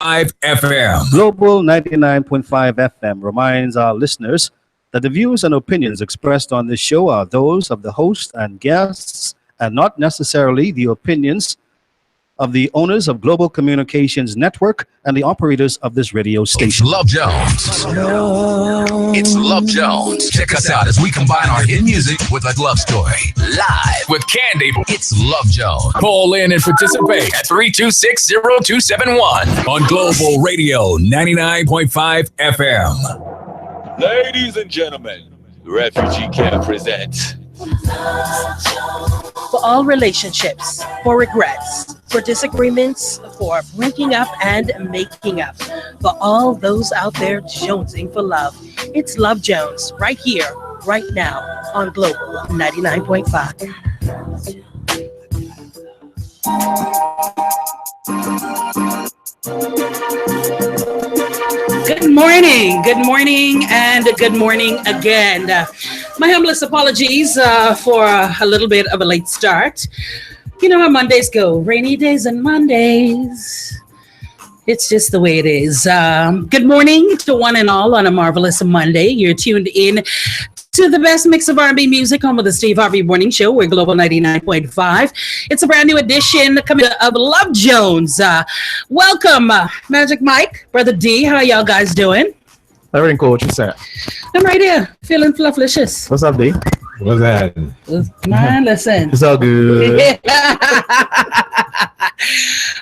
FM. Global 99.5 FM reminds our listeners that the views and opinions expressed on this show are those of the host and guests and not necessarily the opinions of the owners of Global Communications Network and the operators of this radio It's station. Love Jones. It's Love Jones. Check us out as we combine our hit music with a love story. Live with Candy. It's Love Jones. Call in and participate at 326-0271 on Global Radio 99.5 FM. Ladies and gentlemen, Refugee Camp presents for all relationships, for regrets, for disagreements, for breaking up and making up, for all those out there jonesing for love. It's Love Jones right here, right now on Global 99.5. Good morning, and good morning again. My humblest apologies for a little bit of a late start. You know how Mondays go, rainy days and Mondays. It's just the way it is. Good morning to one and all on a marvelous Monday. You're tuned in to the best mix of R&B music home of the Steve Harvey Morning Show. We're Global 99.5. It's a brand new edition coming of Love Jones. Welcome, Magic Mike, Brother D. How y'all guys doing? Everything cool. What you say? I'm right here, feeling flufflicious. What's up, D? What's that? Man, listen. It's all good.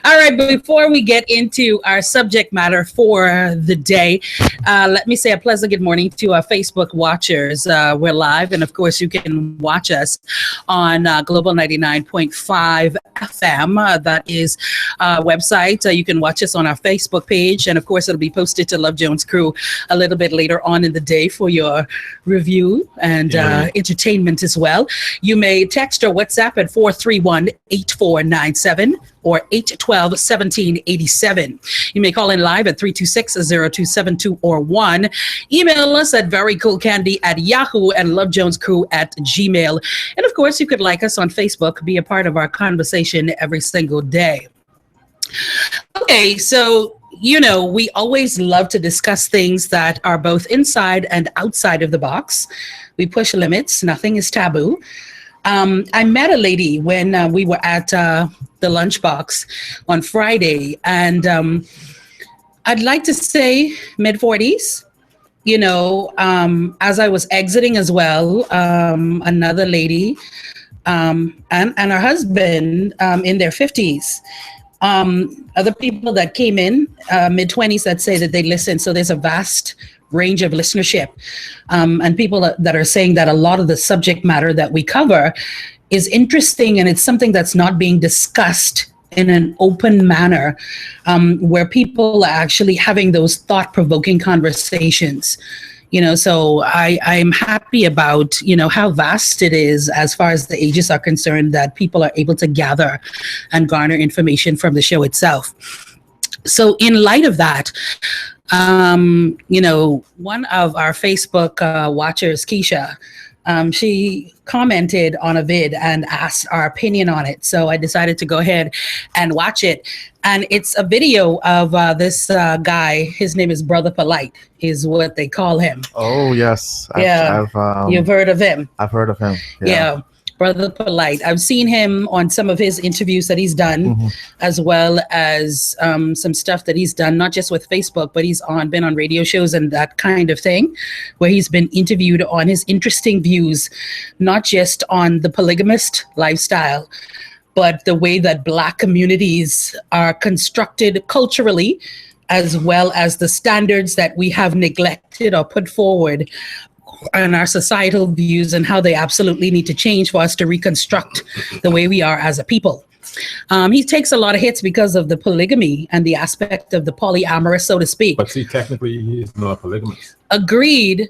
All right, before we get into our subject matter for the day, let me say a pleasant good morning to our Facebook watchers. We're live, and of course, you can watch us on Global 99.5 FM. That is our website. You can watch us on our Facebook page, and of course, it'll be posted to Love Jones Crew a little bit later on in the day for your review and entertainment as well. You may text or WhatsApp at 431-8497 or 812-1787. You may call in live at 326-0272 or 1. Email us at verycoolcandy@yahoo and lovejonescrew@gmail. And of course, you could like us on Facebook, be a part of our conversation every single day. Okay, so you know, we always love to discuss things that are both inside and outside of the box. We push limits. Nothing is taboo. I met a lady when we were at the Lunchbox on Friday, and I'd like to say mid-40s. You know, as I was exiting as well, another lady and her husband in their 50s. Other people that came in mid-20s that say that they listen. So there's a vast range of listenership, and people that are saying that a lot of the subject matter that we cover is interesting, and it's something that's not being discussed in an open manner, where people are actually having those thought-provoking conversations. You know, so I'm happy about, you know, how vast it is as far as the ages are concerned, that people are able to gather and garner information from the show itself. So in light of that, you know, one of our Facebook watchers, Keisha, she commented on a vid and asked our opinion on it. So I decided to go ahead and watch it. And it's a video of this guy. His name is Brother Polite, is what they call him. Oh, yes. I've you've heard of him. I've heard of him. Yeah. Brother Polite. I've seen him on some of his interviews that he's done, as well as some stuff that he's done, not just with Facebook, but he's been on radio shows and that kind of thing, where he's been interviewed on his interesting views, not just on the polygamist lifestyle, but the way that Black communities are constructed culturally, as well as the standards that we have neglected or put forward, and our societal views, and how they absolutely need to change for us to reconstruct the way we are as a people. He takes a lot of hits because of the polygamy and the aspect of the polyamorous, so to speak. But see, technically, he is not polygamous. Agreed.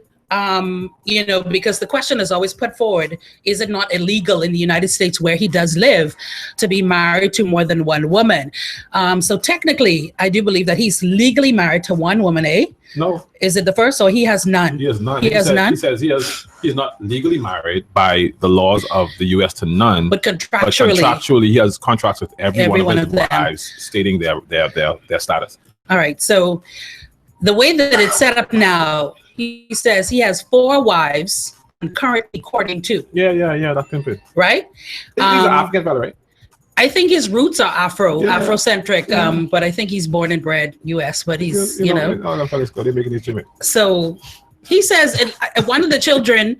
You know, because the question is always put forward, is it not illegal in the United States, where he does live, to be married to more than one woman? So technically, I do believe that he's legally married to one woman, eh? No. Is it the first, or he has none? He has none. He has none? He says he's not legally married by the laws of the U.S. to none. But contractually. He has contracts with every one of his wives, stating their status. All right. So the way that it's set up now, he says he has 4 wives and currently courting 2. Yeah. That's simple. Right? He's an African fella, right? I think his roots are Yeah. Afrocentric, Yeah. But I think he's born and bred U.S., but he's, you know. all them fellas go, they making these treatment. So he says one of the children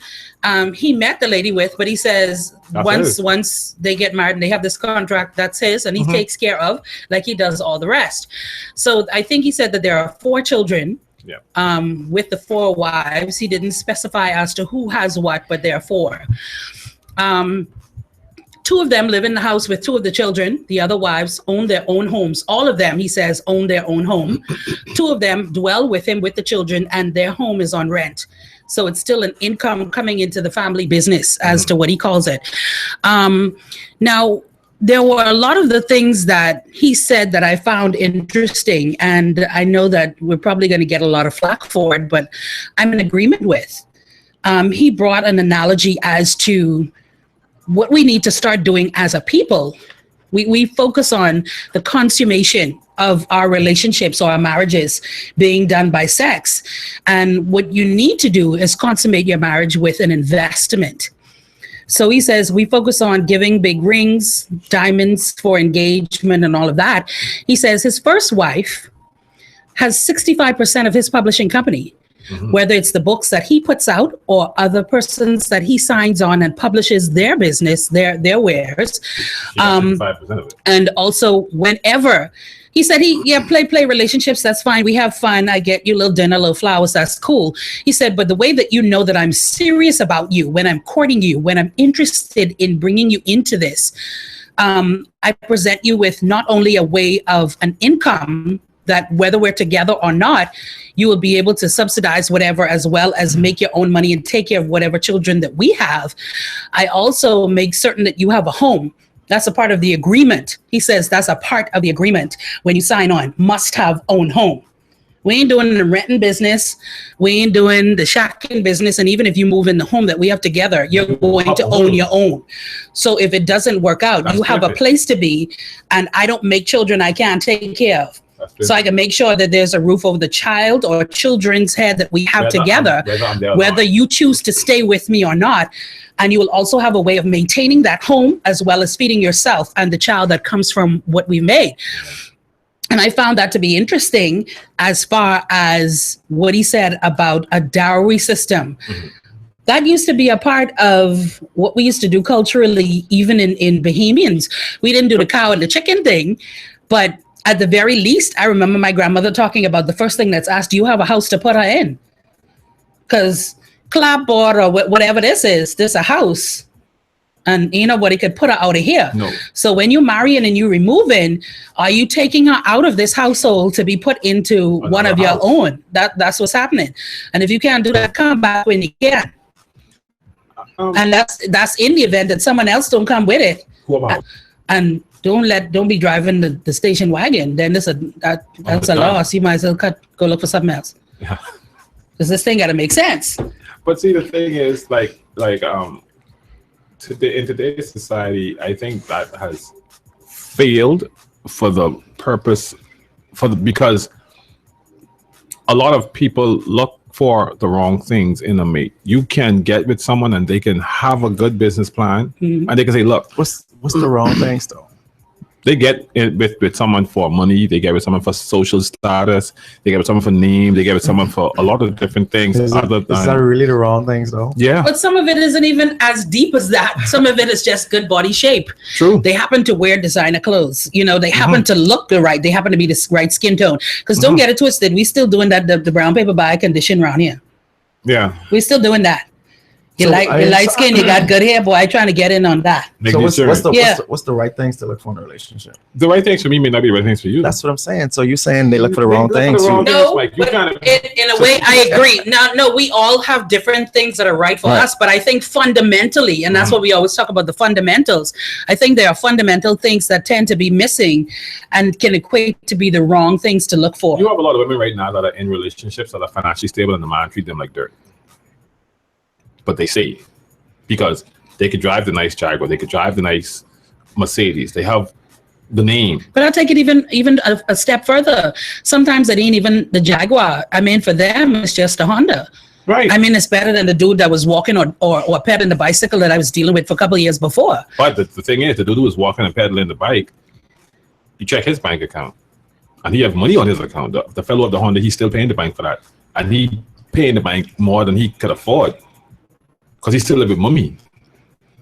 he met the lady with, but he says That's once they get married and they have this contract, that's his, and he takes care of like he does all the rest. So I think he said that there are 4 children. Yeah. With the 4 wives. He didn't specify as to who has what, but there are 4. 2 of them live in the house with 2 of the children. The other wives own their own homes. All of them, he says, own their own home. 2 of them dwell with him with the children, and their home is on rent. So it's still an income coming into the family business, as to what he calls it. Now, there were a lot of the things that he said that I found interesting, and I know that we're probably going to get a lot of flack for it, but I'm in agreement with. He brought an analogy as to what we need to start doing as a people. We focus on the consummation of our relationships or our marriages being done by sex. And what you need to do is consummate your marriage with an investment. So he says we focus on giving big rings, diamonds for engagement and all of that. He says his first wife has 65% of his publishing company. Whether it's the books that he puts out or other persons that he signs on and publishes their business, their wares. 5% of it. And also whenever he said play relationships, that's fine. We have fun. I get you a little dinner, a little flowers. That's cool. He said, but the way that you know that I'm serious about you, when I'm courting you, when I'm interested in bringing you into this, I present you with not only a way of an income that whether we're together or not, you will be able to subsidize whatever, as well as make your own money and take care of whatever children that we have. I also make certain that you have a home. That's a part of the agreement. He says that's a part of the agreement when you sign on, must have own home. We ain't doing the renting business. We ain't doing the shacking business. And even if you move in the home that we have together, you're going to own your own. So if it doesn't work out, you have a place to be, and I don't make children I can't take care of. So I can make sure that there's a roof over the child or children's head that we have together, whether you choose to stay with me or not. And you will also have a way of maintaining that home as well as feeding yourself and the child that comes from what we've made. And I found that to be interesting as far as what he said about a dowry system. That used to be a part of what we used to do culturally, even in Bahamians. We didn't do the cow and the chicken thing, but at the very least, I remember my grandmother talking about the first thing that's asked, do you have a house to put her in? Because clapboard or whatever this is, there's a house. And ain't nobody could put her out of here. No. So when you marry and you remove in, are you taking her out of this household to be put into one of your own? That's what's happening. And if you can't do that, come back when you can. And that's in the event that someone else don't come with it. And don't be driving the station wagon. Then that's a loss. You might as well go look for something else. Yeah. Because this thing got to make sense. But see, the thing is, in today's society, I think that has failed for the purpose because a lot of people look for the wrong things in a mate. You can get with someone and they can have a good business plan, and they can say, "Look, What's the wrong things though? they get in with someone for money, they get with someone for social status, they get with someone for name, they get with someone for a lot of different things." Is that really the wrong things though? Yeah, But some of it isn't even as deep as that. Some of it is just good body shape. true. They happen to wear designer clothes. They happen to look the right. They happen to be the right skin tone. Because don't get it twisted. We still doing that, the brown paper bag condition around here. Yeah, We're still doing that. You So light skin, you got good hair, boy. I trying to get in on that. So what's Yeah. the right things to look for in a relationship? the right things for me may not be the right things for you. That's what I'm saying. So you're saying they look for the wrong They look for things. the wrong No, Mike, you but kinda- in a way, I agree. No, we all have different things that are right for Right. us, but I think fundamentally, and that's what we always talk about, the fundamentals. I think there are fundamental things that tend to be missing and can equate to be the wrong things to look for. You have a lot of women right now that are in relationships that are financially stable and the man treat them like dirt. But they say, because they could drive the nice Jaguar, they could drive the nice Mercedes. They have the name. But I'll take it even a step further. Sometimes it ain't even the Jaguar. I mean, for them, it's just a Honda. Right. I mean, it's better than the dude that was walking or pedaling the bicycle that I was dealing with for a couple of years before. But the thing is, the dude who was walking and pedaling the bike, you check his bank account, and he have money on his account. The fellow of the Honda, he's still paying the bank for that, and he paying the bank more than he could afford, because he still live with mommy.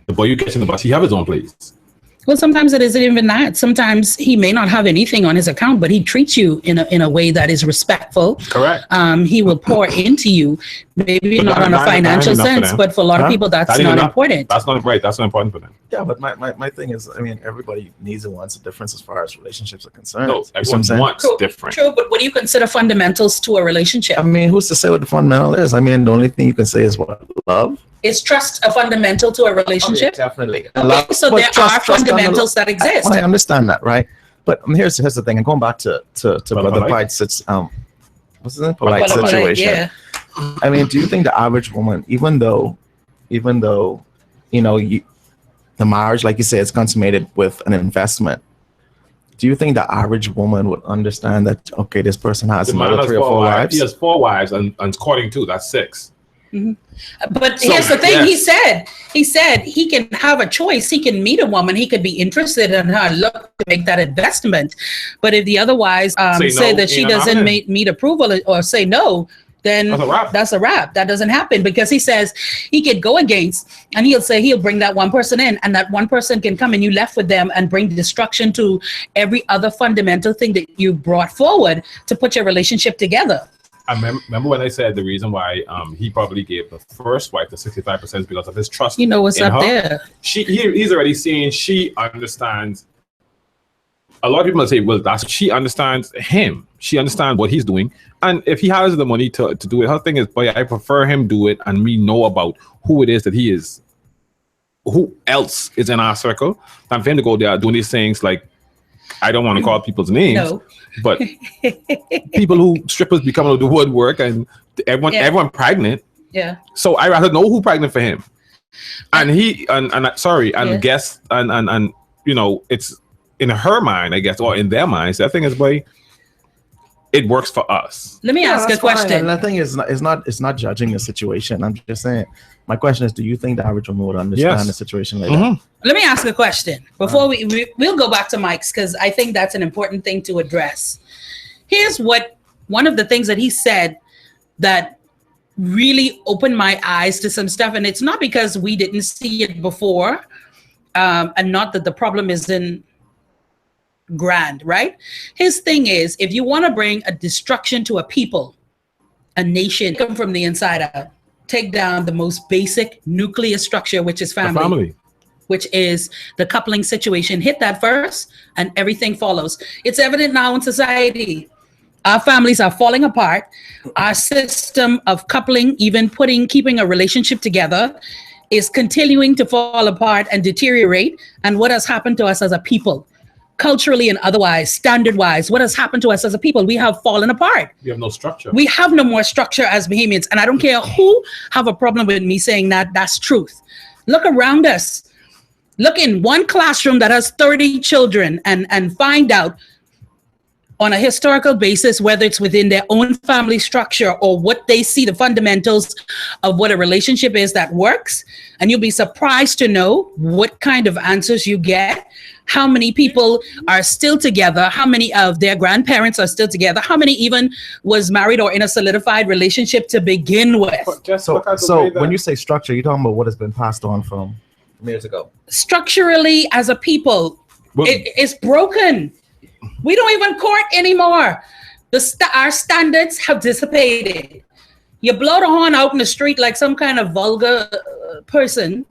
The boy you catch in the bus, he have his own place. Well, sometimes it isn't even that. Sometimes he may not have anything on his account, but he treats you in a way that is respectful. Correct. He will pour into you, maybe But not that- on a that- financial that ain't enough for sense, them. but for a lot of people, that's That ain't not enough. important. That's not right. That's not important for them. Yeah, but my thing is, I mean, everybody needs and wants a difference as far as relationships are concerned. No, You see what I'm everyone saying? wants True, different. true, but what do you consider fundamentals to a relationship? I mean, who's to say what the fundamental is? I mean, the only thing you can say is what? Love? Is trust a fundamental to a relationship? Definitely. Okay, so there are fundamentals that exist. I understand that, right? But here's the thing. And going back to Brother Polite. Pite's what's his name? Polite Well, situation. yeah. I mean, do you think the average woman, even though you know the marriage, like you say, is consummated with an investment, do you think the average woman would understand that, okay, this person has The man another has 3 or 4 wives? He has 4 wives, and courting 2. That's 6. But So, here's the thing. yes. He said he can have a choice. He can meet a woman. He could be interested in her, look to make that investment. But if the other wives Say say no, that she ain't doesn't happening. meet approval or say no, then That's a wrap. that's a wrap. That doesn't happen, because he says he could go against, and he'll say he'll bring that one person in, and that one person can come and you left with them and bring destruction to every other fundamental thing that you brought forward to put your relationship together. I remember when I said the reason why he probably gave the first wife the 65% is because of his trust. You know what's in up her. there. He's already seeing she understands. A lot of people say, well, she understands him. She understands what he's doing. And if he has the money to do it, her thing is, boy, I prefer him do it and me know about who it is that he is, who else is in our circle, than for him to go there doing these things like, I don't want to call people's names, No. but people who strippers become able to do woodwork and everyone pregnant. Yeah. So I rather know who pregnant for him. And he and Yeah. guess and you know, it's in her mind, I guess, or in their minds. That thing is, boy, it works for us. Let me ask a that's fine. question. And the thing is, it's not judging the situation. I'm just saying. My question is, do you think the average woman would understand Yes. the situation like Mhm. Let me ask a question before we'll go back to Mike's, because I think that's an important thing to address. Here's what one of the things that he said that really opened my eyes to some stuff, and it's not because we didn't see it before, and not that the problem isn't grand, right? His thing is, if you want to bring a destruction to a people, a nation, come from the inside out, take down the most basic nuclear structure, which is The family. family. Which is the coupling situation. Hit that first and everything follows. It's evident now in society. Our families are falling apart. Our system of coupling, even keeping a relationship together, is continuing to fall apart and deteriorate. And what has happened to us as a people, culturally and otherwise, standard-wise, what has happened to us as a people? We have fallen apart. We have no structure. We have no more structure as Bahamians. And I don't care who have a problem with me saying that, that's truth. Look around us. Look in one classroom that has 30 children and find out on a historical basis, whether it's within their own family structure or what they see, the fundamentals of what a relationship is that works. And you'll be surprised to know what kind of answers you get. How many people are still together? How many of their grandparents are still together? How many even was married or in a solidified relationship to begin with? Just So, look at the so way that- when you say structure, you're talking about what has been passed on from years ago. Structurally, as a people, Well, it's broken. We don't even court anymore. Our standards have dissipated. You blow the horn out in the street like some kind of vulgar person,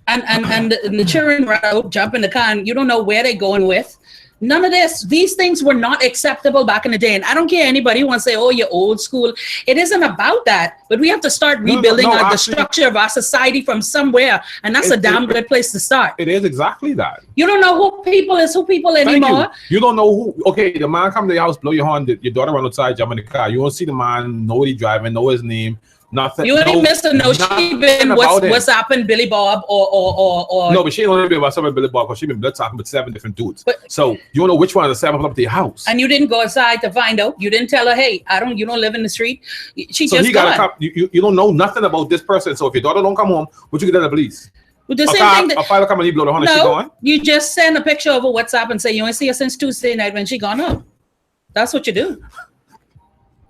and the children run out, jump in the car, and you don't know where they're going with. None of this. These things were not acceptable back in the day. And I don't care anybody who wants to say, oh, you're old school. It isn't about that. But we have to start rebuilding the actually- structure of our society from somewhere. And that's a damn good place to start. it is exactly that. You don't know who people Thank anymore. you. You don't know who. Okay, the man come to your house, blow your horn. Your daughter run outside, jump in the car. You won't see the man, know what he driving, know his name. Nothing. You ain't missing no. She nothing been about it. what's happened, Billy Bob or No, but she ain't only been about something Billy Bob because she been blood talking with 7 different dudes. But- So you don't know which one of the 7 come up to your house. and you didn't go outside to find out. You didn't tell her, hey, you don't live in the street. She So just he gone. got to come. You don't know nothing about this person. So if your daughter don't come home, what you get at the police? Well, the A same car- thing. a father come and he blow the horn and she No, gone. you just send a picture over WhatsApp and say you ain't see her since Tuesday night when she gone up. That's what you do.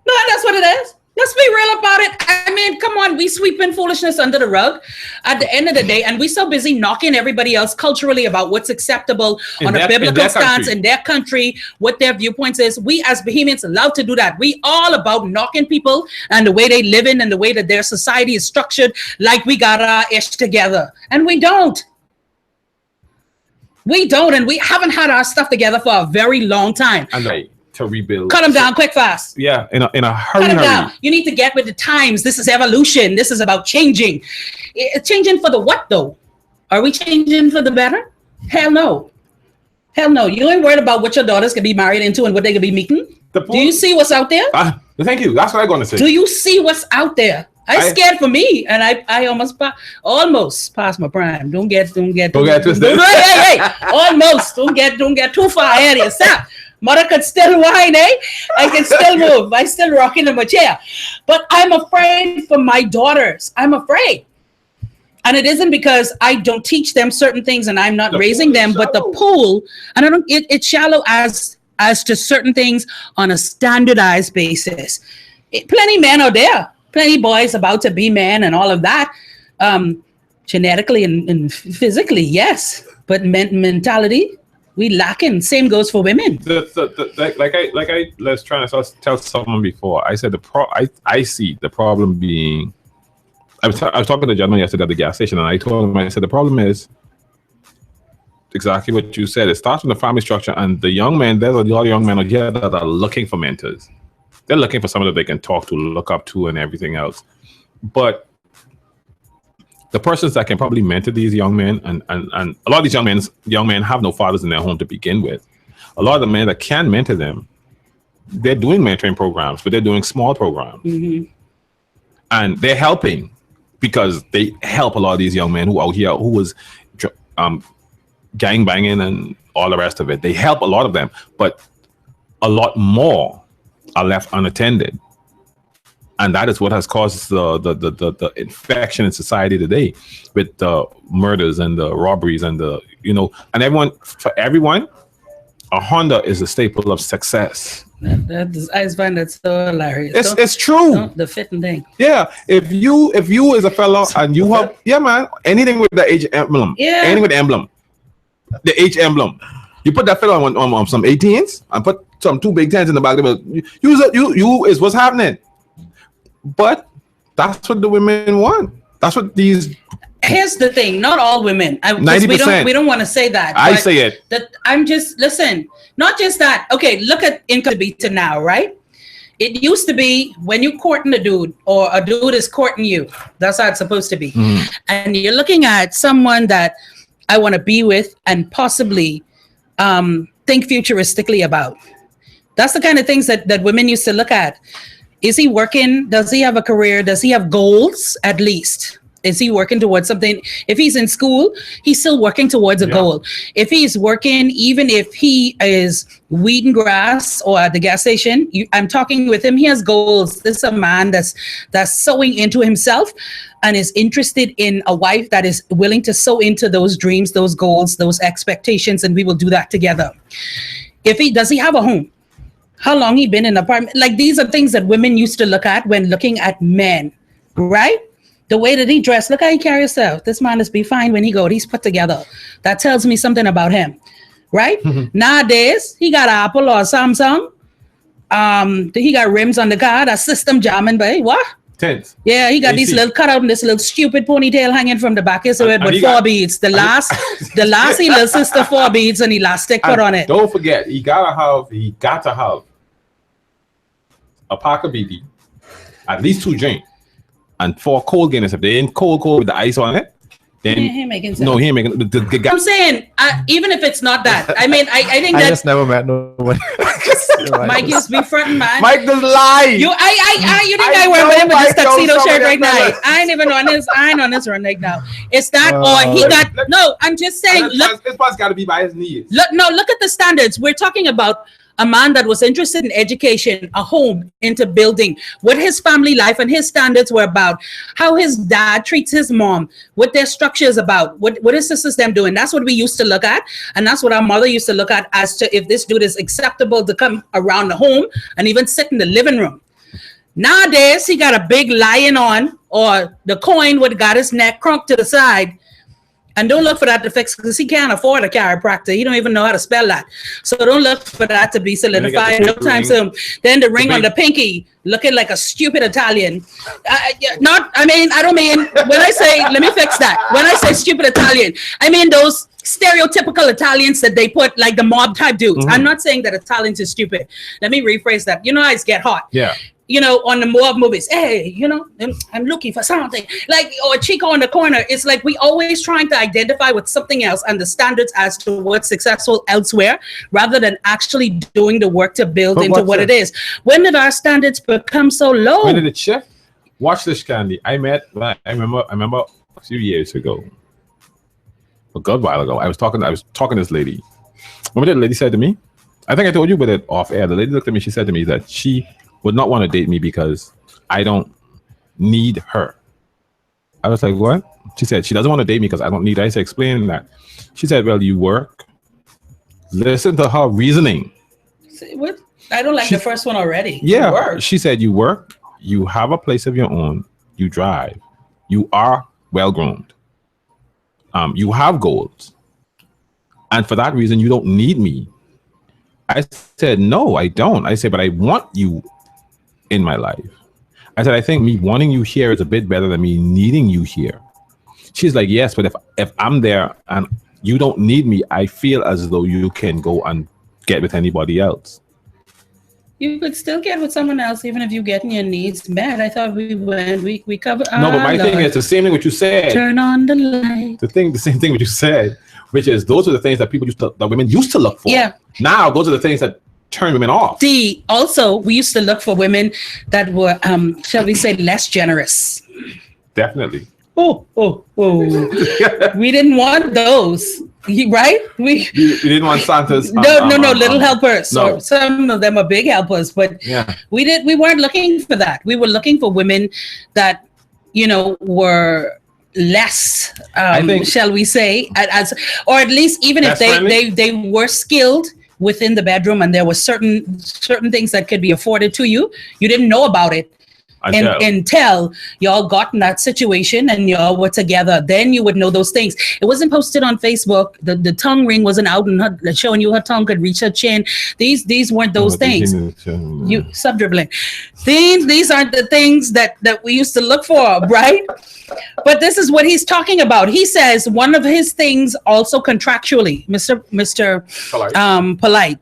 No, that's what it is. Let's be real about it. I mean, come on, we sweeping foolishness under the rug at the end of the day, and we so busy knocking everybody else culturally about what's acceptable on a biblical stance in their country, what their viewpoints is. We as Bahamians love to do that. We all about knocking people and the way they live in and the way that their society is structured, like we got our ish together, and we don't. We don't, and we haven't had our stuff together for a very long time. And to rebuild. Cut them down quick, fast. Yeah, in a hurry. Cut them down. You need to get with the times. This is evolution. This is about changing. Changing for the what, though? Are we changing for the better? Hell no. Hell no. You ain't worried about what your daughters can be married into and what they can be meeting. Do you see what's out there? Thank you. That's what I'm going to say. Do you see what's out there? I'm scared for me, and I almost passed my prime. Don't get twisted. Hey, almost. Don't get too far ahead of yourself. Mother could still whine, eh? I can still move. I still rocking in my chair. But I'm afraid for my daughters. I'm afraid. And it isn't because I don't teach them certain things and I'm not raising them, but the pool, and it's shallow as to certain things on a standardized basis. Plenty men are there. Plenty boys about to be men and all of that. Genetically and physically, yes. But mentality, we lacking. Same goes for women. Like I was trying to tell someone before. I said I see the problem being. I was talking to a gentleman yesterday at the gas station, and I told him, I said the problem is exactly what you said. It starts from the family structure, and the young men. There's a lot of young men out here that are looking for mentors. They're looking for someone that they can talk to, look up to, and everything else. But the persons that can probably mentor these young men, and a lot of these young men have no fathers in their home to begin with. A lot of the men that can mentor them, they're doing mentoring programs, but they're doing small programs. Mm-hmm. And they're helping because they help a lot of these young men who out here, who was gang banging and all the rest of it. They help a lot of them, but a lot more are left unattended. And that is what has caused the infection in society today with the murders and the robberies and and everyone, a Honda is a staple of success. I find that so hilarious. It's true. The fitting thing. Yeah. If you as a fellow and you have anything with the H emblem. Yeah. Anything with the emblem. The H emblem. You put that fellow on some 18s and put some 2 big 10s in the back of it. You is what's happening. But that's what the women want. That's what these. Here's the thing: not all women. 90%. We don't want to say that. I say it. That I'm just listen. Not just that. Okay, look at income to now, right? It used to be when you courting a dude or a dude is courting you. That's how it's supposed to be. Mm. And you're looking at someone that I want to be with and possibly think futuristically about. That's the kind of things that women used to look at. Is he working? Does he have a career? Does he have goals at least? Is he working towards something? If he's in school, he's still working towards a goal. If he's working, even if he is weeding grass or at the gas station, I'm talking with him, he has goals. This is a man that's sowing into himself and is interested in a wife that is willing to sow into those dreams, those goals, those expectations, and we will do that together. Does he have a home? How long he been in an apartment? Like, these are things that women used to look at when looking at men, right? The way that he dressed, look how he carry himself. This man is be fine when he go. He's put together. That tells me something about him, right? Mm-hmm. Nowadays, he got Apple or Samsung. He got rims on the car. That system jamming, but what? Tense. Yeah, he got these little cutout and this little stupid ponytail hanging from the back of his head with 4 beads. The last he little sister 4 beads and elastic put on it. Don't forget, he got to have a Parker BB, at least 2 drinks, and 4 cold Guinness. If they ain't cold with the ice on it, then He ain't making sense. no, he ain't making the guy. I'm saying, even if it's not that, I mean, I think I that just never met no one. Mike used to be front and man. Mike does lie. You think I wear know him with this Mike knows tuxedo some shirt of right them now? fellas. I ain't even on this. I ain't on this run right now. It's that, or he got no. I'm just saying. Look, This part's got to be by his knees. look at the standards. We're talking about a man that was interested in education, a home, into building, what his family life and his standards were about, how his dad treats his mom, what their structure is about, what his sisters them doing. That's what we used to look at, and that's what our mother used to look at as to if this dude is acceptable to come around the home and even sit in the living room. Nowadays, he got a big lion on, or the coin would got his neck crunked to the side. And don't look for that to fix, because he can't afford a chiropractor. He don't even know how to spell that. So don't look for that to be solidified no time soon. Then the ring on the pinky, looking like a stupid Italian. I don't mean, when I say, let me fix that. When I say stupid Italian, I mean those stereotypical Italians that they put like the mob type dudes. I'm not saying that Italians is stupid. Let me rephrase that. You know, I get hot. Yeah. You know, on the mob movies, hey, you know, I'm looking for something like, or Chico on the corner. It's like we always trying to identify with something else and the standards as to what's successful elsewhere, rather than actually doing the work to build But into what's what it? it is. When did our standards become so low? When did it shift? Watch this, Candy. I remember a few years ago, a good while ago. I was talking to this lady. Remember that lady said to me? I think I told you about it off air. The lady looked at me. She said to me that she would not want to date me because I don't need her. I was like, what? She said she doesn't want to date me because I don't need her. I said, explain that. She said, well, you work. Listen to her reasoning. What? I don't like the first one already. Yeah. Work. She said, you work, you have a place of your own, you drive, you are well-groomed. You have goals. And for that reason, you don't need me. I said, no, I don't. I said, but I want you in my life. I said, I think me wanting you here is a bit better than me needing you here. She's like, yes, but if I'm there and you don't need me, I feel as though you can go and get with anybody else. You could still get with someone else even if you're getting your needs met. I thought we covered. No, but my thing is the same thing what you said. Turn on the light. The same thing what you said, which is those are the things that women used to look for. Yeah. Now those are the things that turn women off. Also, we used to look for women that were, shall we say, less generous. Definitely. Oh. We didn't want those, right? You didn't want Santa's. No, little helpers. No. Or some of them are big helpers, but Yeah. we weren't looking for that. We were looking for women that, you know, were less, I think, shall we say, or at least even if they were skilled within the bedroom and there were certain things that could be afforded to you, you didn't know about it until y'all got in that situation and y'all were together. Then you would know those things. It wasn't posted on Facebook. The tongue ring wasn't out and her, showing you her tongue could reach her chin. These weren't those things. You sub-dribbling. These aren't the things that we used to look for, right? But this is what he's talking about. He says one of his things also contractually, Mr. Polite.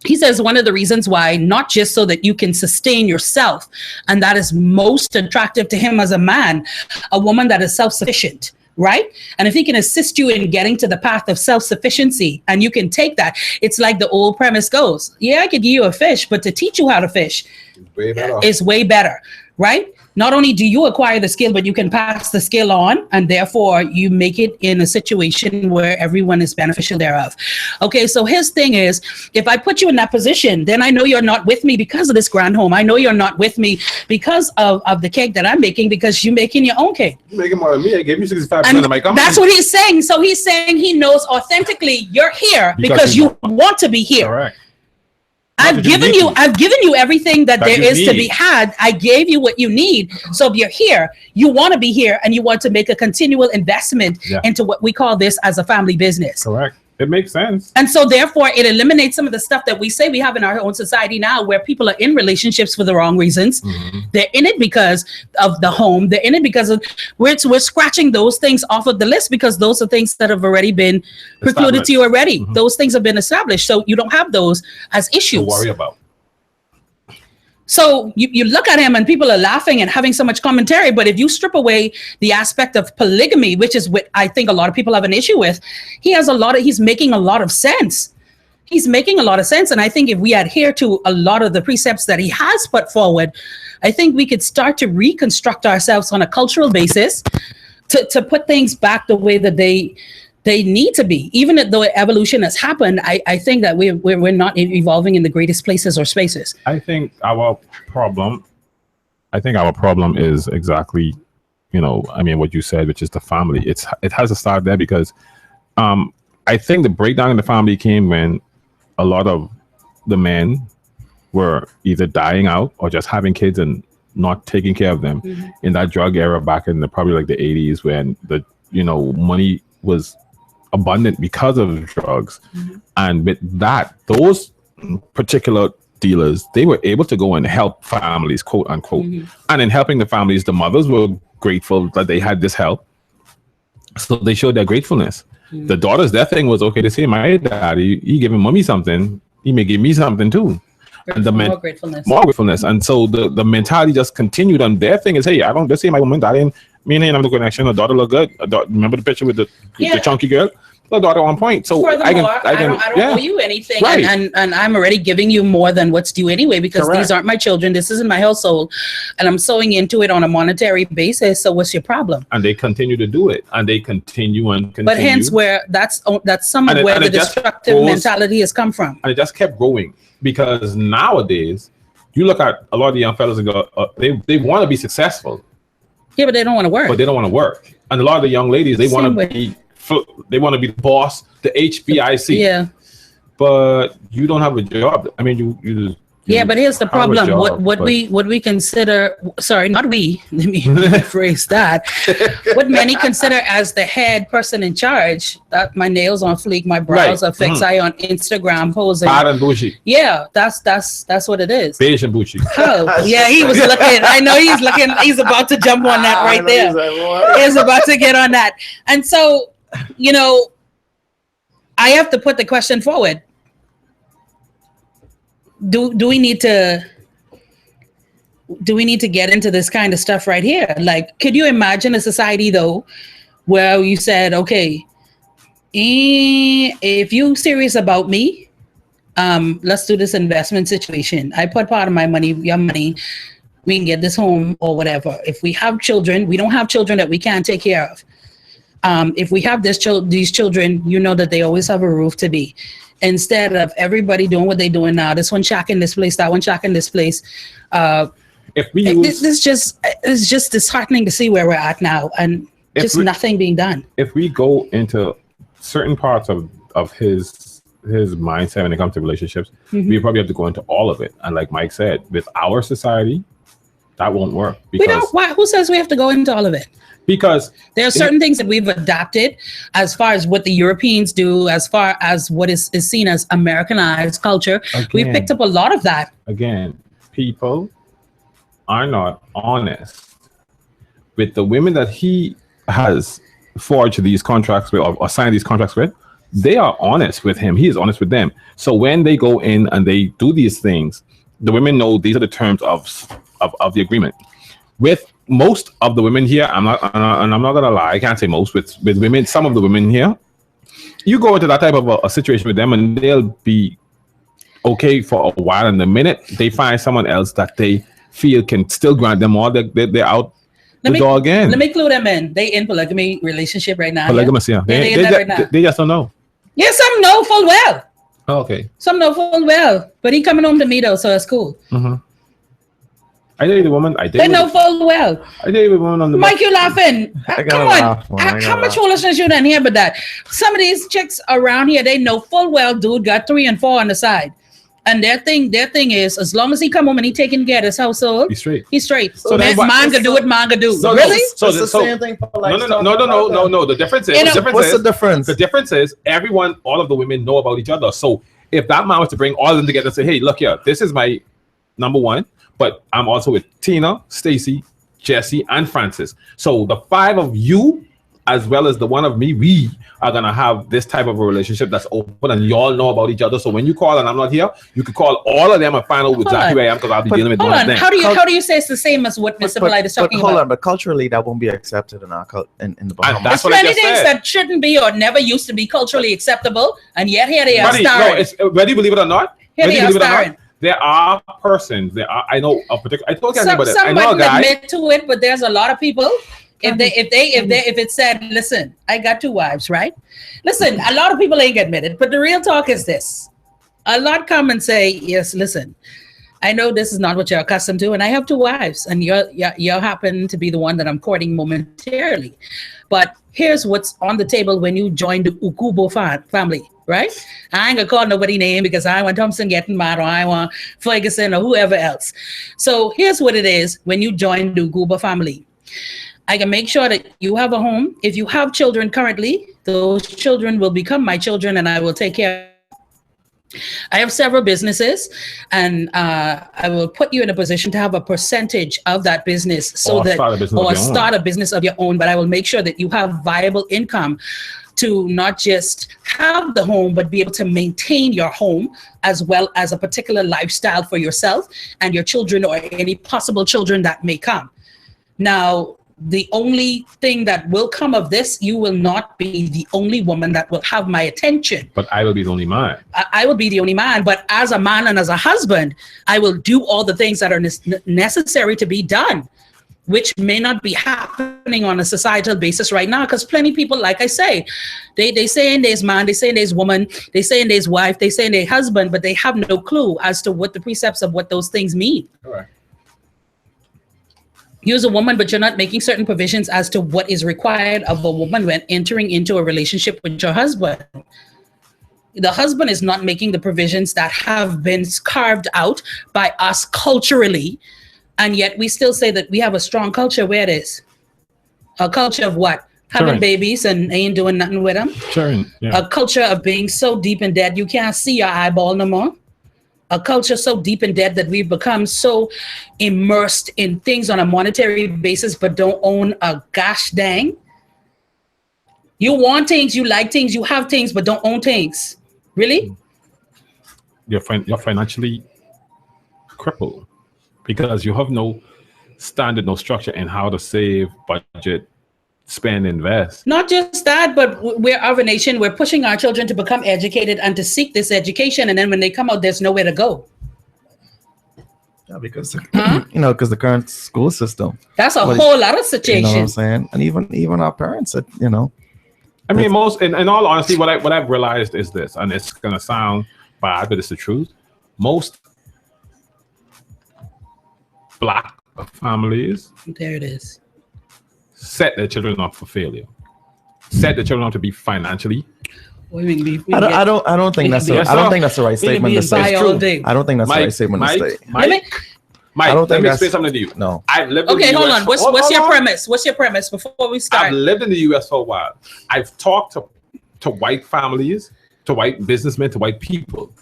He says one of the reasons why, not just so that you can sustain yourself, and that is most attractive to him as a man, a woman that is self-sufficient, right? And if he can assist you in getting to the path of self-sufficiency and you can take that, it's like the old premise goes, yeah, I could give you a fish, but to teach you how to fish is way better, right? Not only do you acquire the skill, but you can pass the skill on, and therefore you make it in a situation where everyone is beneficial thereof. Okay, so his thing is, if I put you in that position, then I know you're not with me because of this grand home. I know you're not with me because of the cake that I'm making, because you're making your own cake. You're making more than me. I gave you 65% of my company. That's what he's saying. So he's saying he knows authentically you're here because you want to be here. Correct. I've given you everything that there is to be had. I gave you what you need. So if you're here, you want to be here and you want to make a continual investment into what we call this as a family business. Correct. It makes sense. And so therefore it eliminates some of the stuff that we say we have in our own society now, where people are in relationships for the wrong reasons. Mm-hmm. They're in it because of the home. They're in it because of we're scratching those things off of the list, because those are things that have already been precluded to you already. Mm-hmm. Those things have been established. So you don't have those as issues to worry about. So you look at him and people are laughing and having so much commentary. But if you strip away the aspect of polygamy, which is what I think a lot of people have an issue with, he's making a lot of sense. He's making a lot of sense. And I think if we adhere to a lot of the precepts that he has put forward, I think we could start to reconstruct ourselves on a cultural basis to put things back the way that they need to be. Even though evolution has happened, I think that we're not evolving in the greatest places or spaces. I think our problem is exactly, what you said, which is the family. It has to start there because I think the breakdown in the family came when a lot of the men were either dying out or just having kids and not taking care of them in that drug era back in probably like the 80s when the money was abundant because of drugs. And with that, those particular dealers, they were able to go and help families, quote unquote. And in helping the families, the mothers were grateful that they had this help, so they showed their gratefulness. The daughters, their thing was, okay, they say my daddy, he giving mommy something, he may give me something too. And the more gratefulness. And so the mentality just continued. And their thing is, hey, I don't just say my woman, that ain't me and I'm the connection. The daughter look good. Remember the picture with the chunky girl? The daughter on point. So I don't owe you anything, right. and I'm already giving you more than what's due anyway, because these aren't my children. This isn't my household, and I'm sewing into it on a monetary basis. So what's your problem? And they continue to do it, and they continue. But hence where that's some of where the destructive mentality has come from. And it just kept growing because nowadays you look at a lot of the young fellas and go, they want to be successful. Yeah, but they don't want to work. But they don't want to work, and a lot of the young ladies they want to be. They want to be the boss, the HBIC. Yeah. But you don't have a job. I mean, you yeah, but here's the problem. What we consider, sorry, not we, let me rephrase that. What many consider as the head person in charge, that my nails on fleek, my brows are fixed, I on Instagram posing. Bad and bushy. Yeah, that's what it is. Beige and bushy. Oh, yeah, he was looking. I know he's looking. He's about to jump on that right there. He's about to get on that. And so, I have to put the question forward. Do we need to get into this kind of stuff right here? Like, could you imagine a society though, where you said, okay, if you serious about me, let's do this investment situation. I put part of my money, your money, we can get this home or whatever. If we have children, we don't have children that we can't take care of. If we have these children, that they always have a roof to be. Instead of everybody doing what they're doing now, this one shack in this place, that one shack in this place. It's just disheartening to see where we're at now, and nothing being done. If we go into certain parts of his mindset when it comes to relationships, we probably have to go into all of it. And like Mike said, with our society, that won't work. Who says we have to go into all of it? Because there are certain things that we've adapted as far as what the Europeans do, as far as what is seen as Americanized culture. We've picked up a lot of that. Again, people are not honest with the women that he has forged these contracts with or signed these contracts with. They are honest with him. He is honest with them. So when they go in and they do these things, the women know these are the terms of the agreement. With most of the women here, I'm not gonna lie, I can't say most. With women, some of the women here, you go into that type of a situation with them, and they'll be okay for a while. And the minute they find someone else that they feel can still grant them all, they're out the door again. Let me clue them in. They in polygamy relationship right now. Polygamous, yeah. They just don't know. Yeah, some know full well. Oh, okay. Some know full well, but he coming home to me though, so it's cool. I dated a woman. They know full well. I dated a woman on the. Mike, you laughing? Come on. How much foolishness you done here? But that some of these chicks around here, they know full well, dude got 3 and 4 on the side, and their thing is, as long as he come home and he taking care of his household, he's straight. He's straight. So man can do what man can do. Really? So it's the same thing. No. The difference is. What's the difference? The difference is all of the women know about each other. So if that man was to bring all of them together and say, hey, look here, this is my number one. But I'm also with Tina, Stacy, Jesse, and Francis. So the 5 of you as well as the one of me, we are gonna have this type of a relationship that's open, and y'all know about each other. So when you call and I'm not here, you could call all of them and find out exactly where I am, because I'll be dealing with Hold one of on. them. How do you say it's the same as what Mr. Polite is talking hold about? on, but culturally that won't be accepted in our in the Bahamas. that's There's what I many just things said. that shouldn't be or never used to be culturally acceptable, and yet here they are Buddy, no, starring. it's whether you believe it or not. Here Whether they you are believe it or not, starring. there are persons. There are. I know a particular. I told you about it. I Some know a wouldn't guy. admit to it, but there's a lot of people. If it said, listen, I got 2 wives, right? Listen, a lot of people ain't admit it, but the real talk is this. A lot come and say, yes, listen, I know this is not what you're accustomed to, and I have 2 wives, and you happen to be the one that I'm courting momentarily. But here's what's on the table when you join the Ukubo family, right? I ain't gonna call nobody name because I want Thompson getting mad, or I want Ferguson or whoever else. So here's what it is when you join the Ukubo family. I can make sure that you have a home. If you have children currently, those children will become my children, and I will take care. I have several businesses, and I will put you in a position to have a percentage of that business, Or start a business of your own. But I will make sure that you have viable income to not just have the home, but be able to maintain your home, as well as a particular lifestyle for yourself and your children, or any possible children that may come. Now, the only thing that will come of this, you will not be the only woman that will have my attention. But I will be the only man. I will be the only man, but as a man and as a husband, I will do all the things that are necessary to be done, which may not be happening on a societal basis right now, because plenty of people, like I say, they say in there's man, they say in there's woman, they say in there's wife, they say in their husband, but they have no clue as to what the precepts of what those things mean. Correct. You're a woman, but you're not making certain provisions as to what is required of a woman when entering into a relationship with your husband. The husband is not making the provisions that have been carved out by us culturally, and yet we still say that we have a strong culture. Where it is a culture of what? Having babies and ain't doing nothing with them. Sure. Yeah. A culture of being so deep in debt you can't see your eyeball no more. A culture so deep in debt that we've become so immersed in things on a monetary basis, but don't own a gosh dang. You want things, you like things, you have things, but don't own things. Really? You're financially crippled because you have no standard, no structure in how to save, budget, spend, invest. Not just that, but we're of a nation. We're pushing our children to become educated and to seek this education. And then when they come out, there's nowhere to go. Yeah, because because the current school system. That's a whole lot of You know what I'm situations. saying? And even our parents, I mean, in all honesty, what I've realized is this, and it's gonna sound bad, but it's the truth. Most Black families There it is. set their children up for failure. Set their children up to be financially. I don't think that's Yes, I don't sir. think that's the right statement to say. all day. I don't think that's the right statement to say. Mike, I don't let think me that's- explain something to you. No. I've lived in Okay, the hold US on. What's hold your on. premise? What's your premise before we I've start? lived in the US for a while. I've talked to white families, to white businessmen, to white people.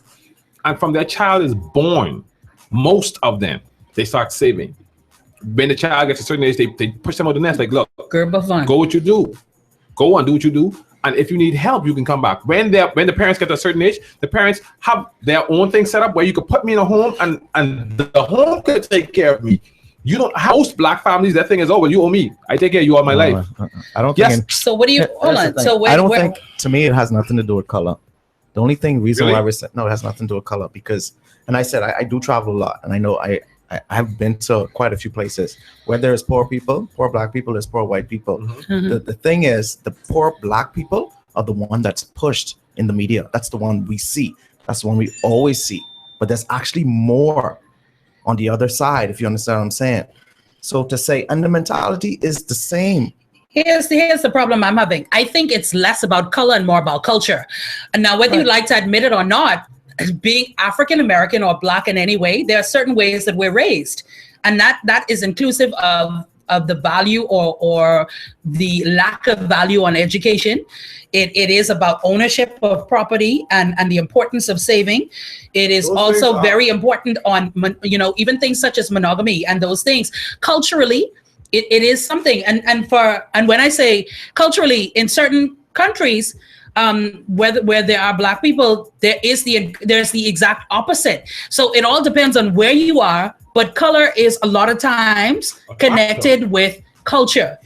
And from their child is born, most of them, they start saving. When the child gets a certain age, they push them out the nest. Like, look, Gerber fun. go what you do. Go and do what you do. And if you need help, you can come back. When the parents get to a certain age, the parents have their own thing set up where you could put me in a home and the home could take care of me. You don't most Black families, that thing is, oh, well, you owe me. I take care of you all my life. I don't Yes. think. So what do you hold Here's on? the So thing. where, I don't where, think. To me, it has nothing to do with color. The only reason Really? why we said no, it has nothing to do with color because, and I said I do travel a lot, and I know I've been to quite a few places where there's poor people, poor Black people, there's poor white people. Mhm. The thing is, the poor Black people are the one that's pushed in the media. That's the one we see. That's the one we always see. But there's actually more on the other side, if you understand what I'm saying. So to say, and the mentality is the same. Here's the problem I'm having. I think it's less about color and more about culture. And now, whether you like to admit it or not, being African American or Black in any way, there are certain ways that we're raised, and that is inclusive of the value or the lack of value on education. It is about ownership of property and the importance of saving. It is Those also things are- very important on even things such as monogamy and those things. Culturally, it is something. And when I say culturally, in certain countries, where there are Black people, there's the exact opposite. So it all depends on where you are, but color is a lot of times connected with culture.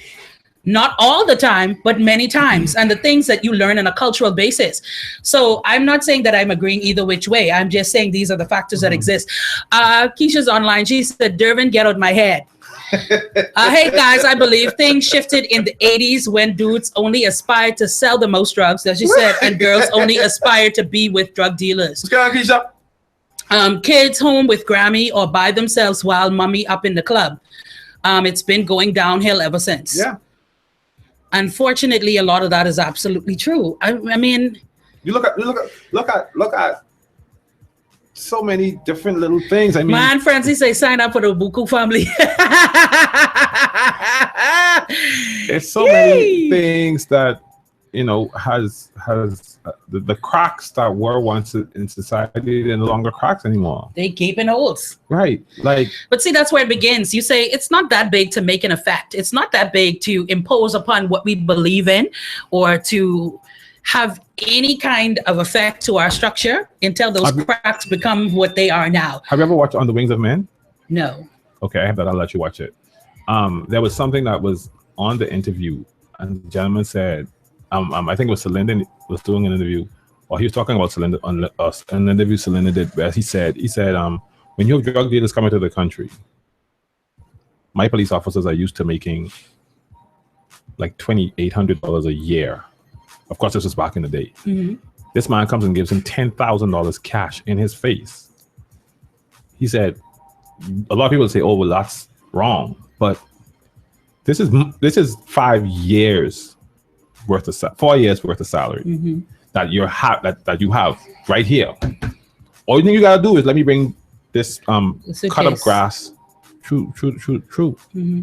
Not all the time, but many times, and the things that you learn on a cultural basis. So I'm not saying that I'm agreeing either which way. I'm just saying these are the factors that exist. Keisha's online. She said, Dervin, get out my head. Hey guys, I believe things shifted in the 80s when dudes only aspired to sell the most drugs, as you said, and girls only aspired to be with drug dealers. What's going on, Keisha? Kids home with Grammy or by themselves while mommy up in the club. It's been going downhill ever since. Yeah. Unfortunately, a lot of that is absolutely true. I mean, You look at so many different little things. I mean, man, Francis say sign up for the Buku family. there's so many things that has the cracks that were once in society. They're no longer cracks anymore. They gaping holes. Right. Like, but see, that's where it begins. You say it's not that big to make an effect. It's not that big to impose upon what we believe in or to have any kind of effect to our structure until those cracks become what they are now. Have you ever watched On the Wings of Men? No. Okay, I have that. I'll let you watch it. There was something that was on the interview, and the gentleman said, I think it was Celinda was doing an interview, or he was talking about Celinda on an interview Celinda did. Where he said, when you have drug dealers coming to the country, my police officers are used to making like $2,800 a year. Of course, this was back in the day. Mm-hmm. This man comes and gives him $10,000 cash in his face. He said, a lot of people say, "Oh, well, that's wrong," but this is 5 years worth of 4 years worth of salary that you have right here. All you think you gotta do is let me bring this cut up grass. True. Mm-hmm.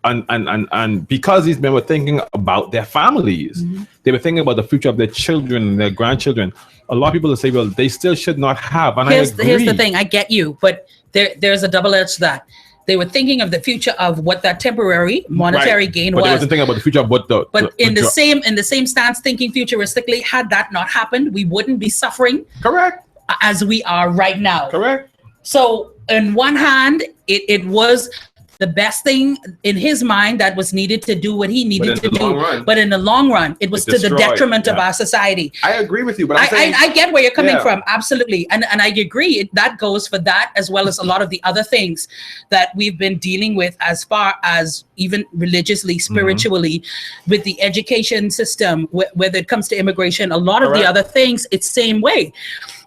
And because these men were thinking about their families, they were thinking about the future of their children and their grandchildren. A lot of people will say, well, they still should not have. And here's I agree. the thing, I get you, but there's a double edge to that. They were thinking of the future of what that temporary monetary gain but was. They wasn't thinking about the future of what the. But in the same stance, thinking futuristically, had that not happened, we wouldn't be suffering. Correct. As we are right now. Correct. So, on one hand, it was the best thing in his mind that was needed to do what he needed to do. But in the long run, it was to the detriment of our society. I agree with you, but I get where you're coming from. Absolutely. And I agree. That goes for that as well as a lot of the other things that we've been dealing with as far as even religiously, spiritually, with the education system, whether it comes to immigration, a lot of the other things, it's same way.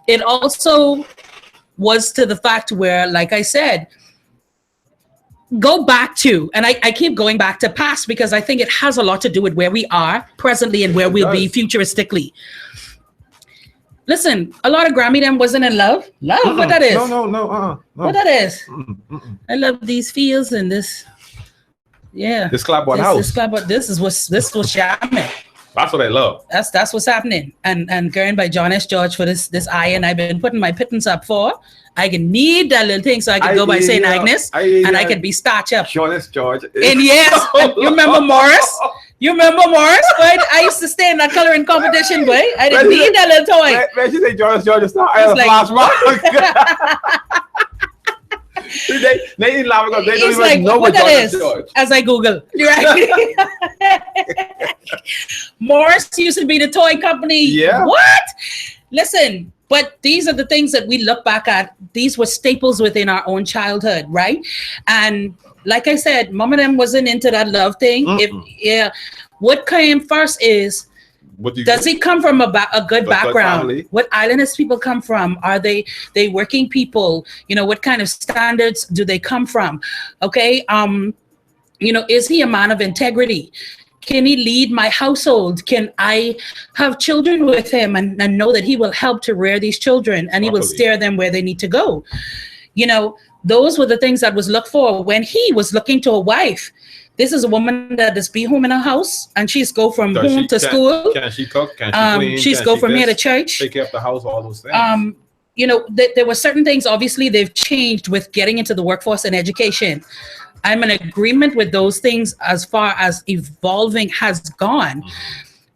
It also was to the fact where, like I said, go back to, and I keep going back to past because I think it has a lot to do with where we are presently and where we'll be futuristically. Listen, a lot of Grammy them wasn't in love. Love, what that is? No. What that is? I love these fields and this. Yeah. This clapboard house. This was shaman. That's what I love. That's what's happening. And going by John S. George for this iron I've been putting my pittance up for. I can need that little thing so I can go by St. Agnes and I can be starch up. John S. George. And yes, you remember Morris? You remember Morris? Boy, I used to stay in that coloring competition, boy. I didn't need that little toy. Man, she say John S. George is not. I had a flashback. They didn't laugh because they don't even know what John S. George. As I Google. You're right. Morris used to be the toy company. Yeah. What? Listen, but these are the things that we look back at. These were staples within our own childhood, right? And like I said, mom and them wasn't into that love thing. What came first is, does he come from a good background? What islandist people come from? Are they working people? What kind of standards do they come from? Okay. Is he a man of integrity? Can he lead my household? Can I have children with him and know that he will help to rear these children and he will steer them where they need to go? Those were the things that was looked for when he was looking to a wife. This is a woman that is be home in her house and she's go from home to school. Can she cook? Can she clean? She's go from here to church. Take care of the house, all those things. there were certain things, obviously, they've changed with getting into the workforce and education. I'm in agreement with those things as far as evolving has gone.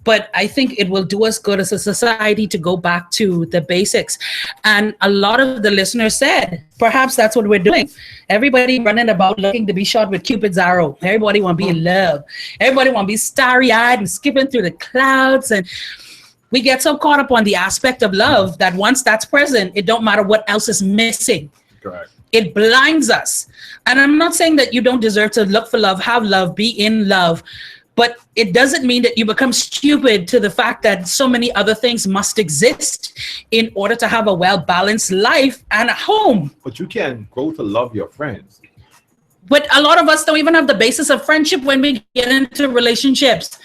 But I think it will do us good as a society to go back to the basics. And a lot of the listeners said, perhaps that's what we're doing. Everybody running about looking to be shot with Cupid's arrow. Everybody want to be in love. Everybody want to be starry-eyed and skipping through the clouds. And we get so caught up on the aspect of love that once that's present, it don't matter what else is missing. Correct. It blinds us. And I'm not saying that you don't deserve to look for love, have love, be in love. But it doesn't mean that you become stupid to the fact that so many other things must exist in order to have a well-balanced life and a home. But you can grow to love your friends. But a lot of us don't even have the basis of friendship when we get into relationships.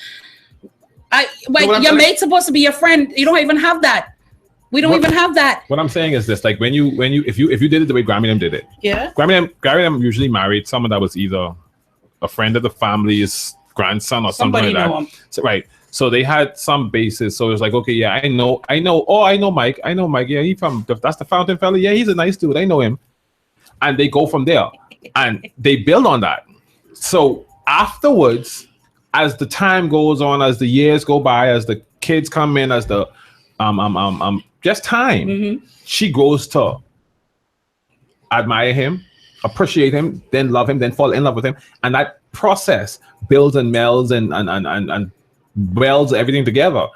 Your mate's supposed to be your friend. You don't even have that. We don't even have that. What I'm saying is this: like if you did it the way Grammy them did it. Yeah. Grammy them usually married someone that was either a friend of the family's grandson or something like that. So, right. So they had some basis. So it was like, okay, yeah, I know. Oh, I know Mike. Yeah, that's the Fountain fella. Yeah, he's a nice dude. I know him. And they go from there, and they build on that. So afterwards, as the time goes on, as the years go by, as the kids come in, as the just time, she grows to admire him, appreciate him, then love him, then fall in love with him, and that process builds and melds and welds everything together.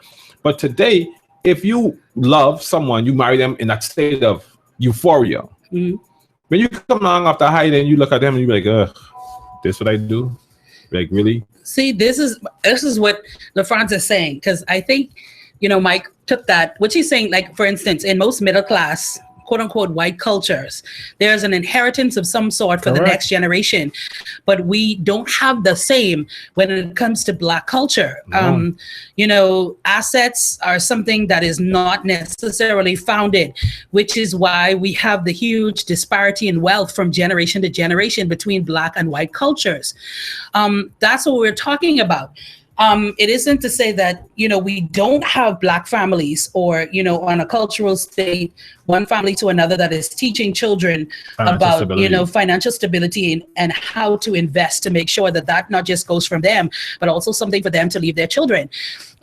But today, if you love someone, you marry them in that state of euphoria. When you come along after high, then you look at them and you're like, ugh, this what I do? Like, really? See, this is what LaFrance is saying, because I think, Mike took that, what he's saying, like, for instance, in most middle class, quote unquote, white cultures, there's an inheritance of some sort for the next generation, but we don't have the same when it comes to Black culture. Assets are something that is not necessarily founded, which is why we have the huge disparity in wealth from generation to generation between Black and white cultures. That's what we're talking about. It isn't to say that, we don't have Black families or, on a cultural state, one family to another that is teaching children about, financial stability and how to invest to make sure that not just goes from them, but also something for them to leave their children.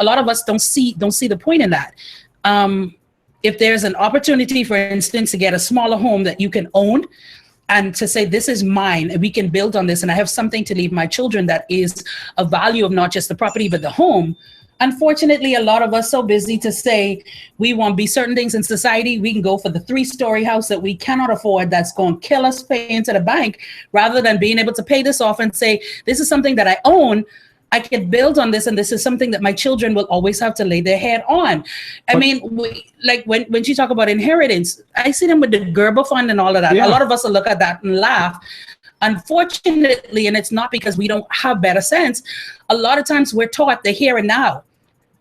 A lot of us don't see the point in that. If there's an opportunity, for instance, to get a smaller home that you can own, and to say, this is mine, and we can build on this, and I have something to leave my children that is a value of not just the property, but the home. Unfortunately, a lot of us so busy to say we want to be certain things in society. We can go for the 3-story house that we cannot afford, that's going to kill us paying to the bank, rather than being able to pay this off and say, this is something that I own. I can build on this, and this is something that my children will always have to lay their head on. When she talk about inheritance, I see them with the Gerber Fund and all of that. Yeah. A lot of us will look at that and laugh. Unfortunately, and it's not because we don't have better sense, a lot of times we're taught the here and now,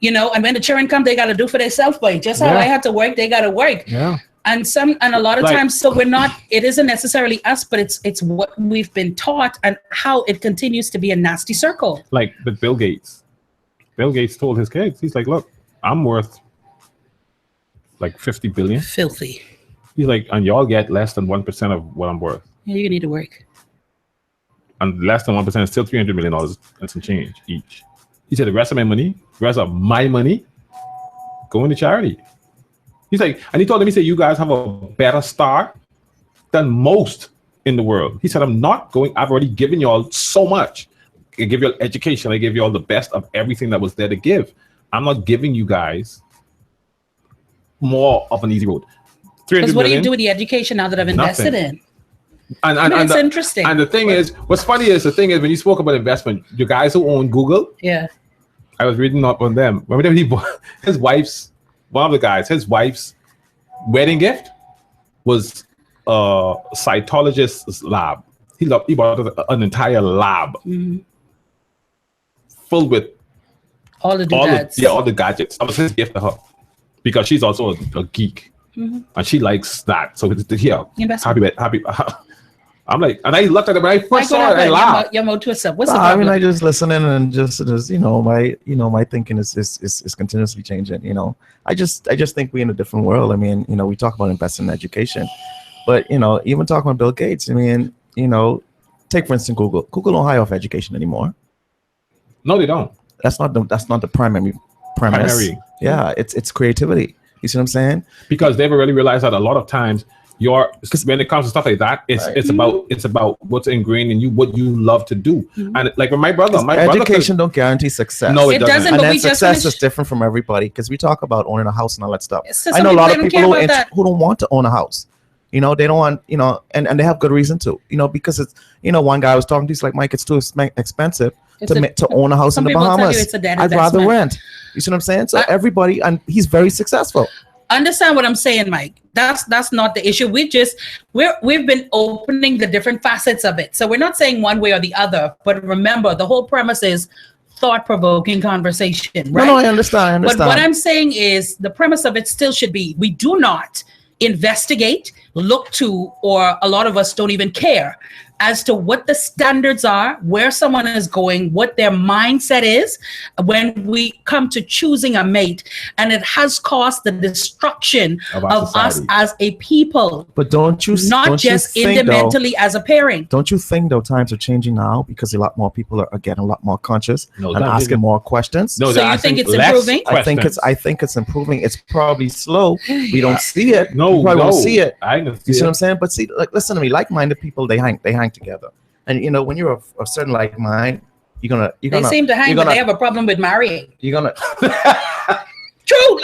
and when the children come, they got to do for themselves, boy. Just how I had to work, they got to work. Yeah. And a lot of times, so it isn't necessarily us, but it's what we've been taught and how it continues to be a nasty circle. Like with Bill Gates. Bill Gates told his kids, he's like, look, I'm worth like 50 billion. Filthy. He's like, and y'all get less than 1% of what I'm worth. Yeah, you need to work. And less than 1% is still $300 million and some change each. He said, the rest of my money, go into charity. He's like, and he told them, he said, you guys have a better start than most in the world. He said, I've already given you all so much. I give you all education. I gave you all the best of everything that was there to give. I'm not giving you guys more of an easy road. Because what do you do with the education now that I've invested in? And it's interesting. And the thing is, what's funny is when you spoke about investment, you guys who own Google, I was reading up on them. Remember his wife's wedding gift was a cytologist's lab. He bought an entire lab full with all the gadgets. That was his gift to her because she's also a geek and she likes that. So here, happy. I'm like, and I looked at it when I Mike, first what saw it. I happened? laughed. Your mouth twist up. What's the I problem? mean, I just listening and just my thinking is continuously changing. I just think we're in a different world. I mean, we talk about investing in education, but even talking about Bill Gates. I mean, take for instance Google. Google don't hire off education anymore. No, they don't. That's not the primary premise. Yeah, it's creativity. You see what I'm saying? Because they've already realized that a lot of times when it comes to stuff like that, it's about what's ingrained in you, what you love to do. And like with my brother education don't guarantee success. No, it doesn't. And But then we just success finished- is different from everybody, because we talk about owning a house and all that stuff. So I some know a lot of people people don't care about who don't want to own a house. They don't want, and they have good reason to, because it's, one guy I was talking to, he's like, Mike, it's too expensive to own a house in some the people tell you Bahamas. it's a dead I'd rather investment. rent. You see what I'm saying? So everybody, and he's very successful. Understand what I'm saying, Mike. That's not the issue. We've been opening the different facets of it. So we're not saying one way or the other, but remember, the whole premise is thought-provoking conversation, right? No, I understand. But what I'm saying is the premise of it still should be, we do not investigate, look to, or a lot of us don't even care as to what the standards are, where someone is going, what their mindset is when we come to choosing a mate. And it has caused the destruction Of of our us society. as a people, But don't you just think, though, individually as a pairing. don't you think though times are changing now, because a lot more people are getting a lot more conscious No, and that asking didn't- more questions? No, So they're you think asking it's less improving? questions. I think it's improving. It's probably slow. We don't see it. No, we probably no, won't see it. I didn't You see see what it. I'm saying? But see, listen to me. Like-minded people, they hang together. And when you're a certain like mind, you're gonna They seem to hang, but they have a problem with marrying. you're gonna True.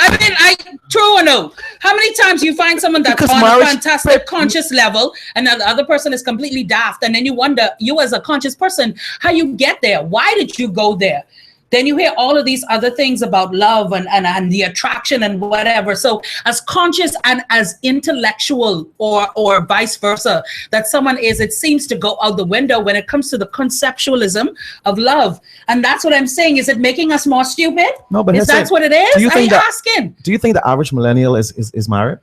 True or no? How many times you find someone that's Because on a marriage- fantastic conscious level and the other person is completely daft, and then you wonder, you as a conscious person, how you get there? Why did you go there? Then you hear all of these other things about love and the attraction and whatever. So as conscious and as intellectual or vice versa that someone is, it seems to go out the window when it comes to the conceptualism of love. And that's what I'm saying. Is it making us more stupid? No, but Is that's that's it. what it is? Do you I'm think that- asking. Do you think the average millennial is married?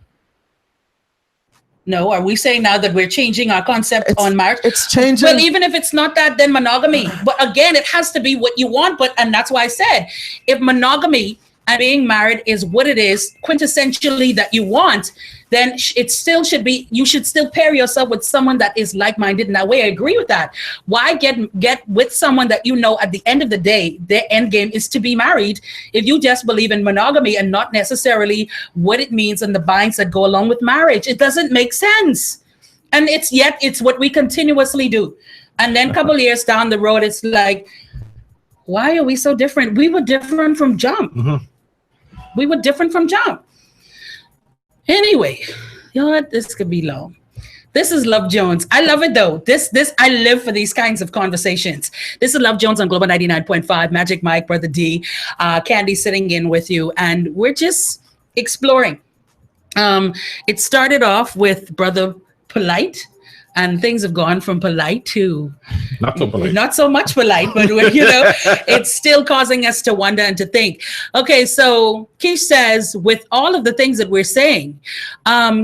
No, are we saying now that we're changing our concept It's- on marriage? It's changing. Well, even if it's not that, then monogamy. But again, it has to be what you want. And that's why I said, if monogamy and being married is what it is, quintessentially that you want, then it still should be, you should still pair yourself with someone that is like-minded in that way. I agree with that. Why get with someone that at the end of the day, their end game is to be married, if you just believe in monogamy and not necessarily what it means and the binds that go along with marriage? It doesn't make sense. And it's what we continuously do. And then a couple years down the road, it's like, why are we so different? We were different from jump. Mhm. We were different from jump. Anyway, you know what? This could be long. This is Love Jones. I love it though. This I live for these kinds of conversations. This is Love Jones on Global 99.5. Magic Mike, Brother D, Candy sitting in with you, and we're just exploring. It started off with Brother Polite, and things have gone from polite to Not so polite. not so much polite, but it's still causing us to wonder and to think. Okay, so Kish says, with all of the things that we're saying,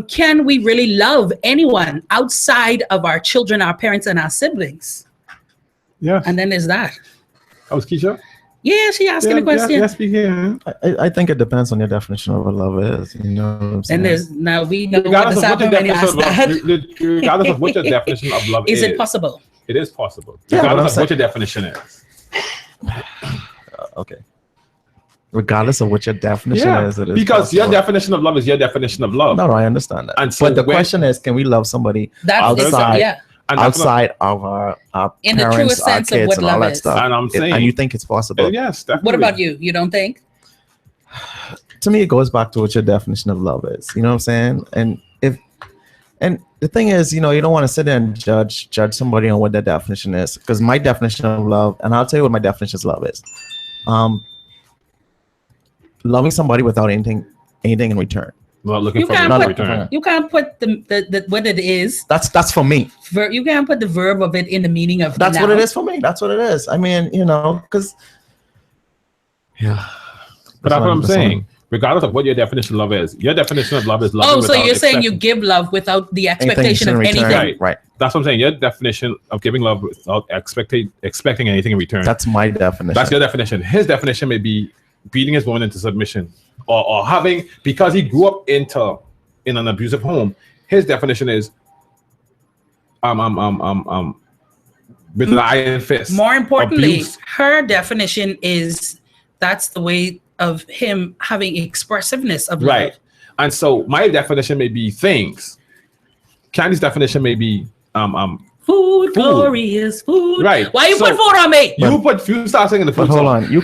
can we really love anyone outside of our children, our parents, and our siblings? Yes. And then there's that. That was Keisha? Yeah, she asking a question. Yes, we can. I think it depends on your definition of what love is. You know what I'm saying? And we know what Regardless has of what your happened when you definition ask of that. love, regardless of what your definition of love Is it possible? It is possible. Yeah, but I'm Regardless of saying- what your definition is. Okay. Regardless of what your definition is, it is because your possible. definition of love is your definition of love. No, I understand that. And so but the when- question is, can we love somebody That's outside yeah. And that's what- outside of our In the parents, truest our sense of kids, what and all love that is. stuff? And I'm saying- and you think it's possible? yes, definitely. What about you? You don't think? To me, it goes back to what your definition of love is. You know what I'm saying? And the thing is, you don't want to sit there and judge somebody on what their definition is, because my definition of love, and I'll tell you what my definition of love is. Loving somebody without anything in return. Not looking You for can't a put return. you can't put the what it is. That's for me. You can't put the verb of it in the meaning of That's now. what it is for me. That's what it is. I mean, because yeah. But that's what I'm saying. regardless of what your definition of love is. Your definition of love is love. Oh, so you're saying you give love without the expectation of Anything in anything. return. Right. That's what I'm saying. Your definition of giving love without expecting anything in return. That's my definition. That's your definition. His definition may be beating his woman into submission, or having, because he grew up in an abusive home. His definition is with an iron fist. More importantly, abuse. her definition is that's the way of him having expressiveness of love. Right. And so my definition may be things. Candy's definition may be Food, glorious food. Right. Why you So- put food on me? you start singing the food But hold song. on, you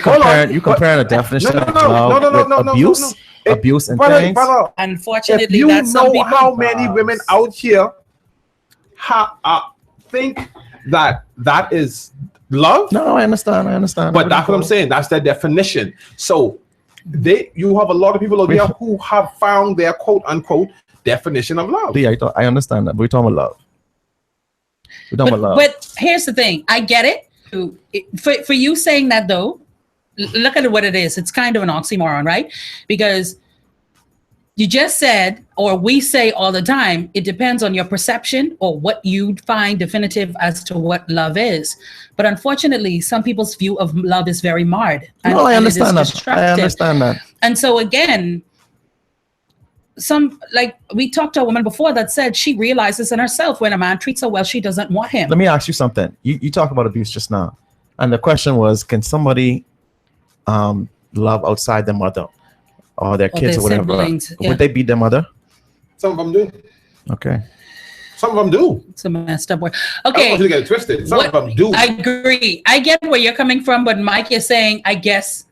comparing a definition of love with abuse, abuse and Brother, things. brother, Unfortunately, if you that's some know people. how many women out here think that is love, No, I understand. but that's what I'm saying. That's their definition. So you have a lot of people out there who have found their quote unquote definition of love. Yeah, I understand that. But we're talking about love. We're talking about love. But here's the thing. I get it. For you saying that though, look at what it is. It's kind of an oxymoron, right? Because you just said, or we say all the time, it depends on your perception or what you find definitive as to what love is. But unfortunately, some people's view of love is very marred. No, I and it is understand that. I destructive. understand that. And so again, like we talked to a woman before that said she realizes in herself when a man treats her well, she doesn't want him. Let me ask you something. You talk about abuse just now, and the question was, can somebody love outside their mother or their kids their or whatever? siblings, yeah. Would they beat their mother? Some of them do. Okay. Some of them do. It's a messed up word. I don't Okay. want you to get it twisted. Some of them do. I agree. I get where you're coming from, but Mike is saying, I guess,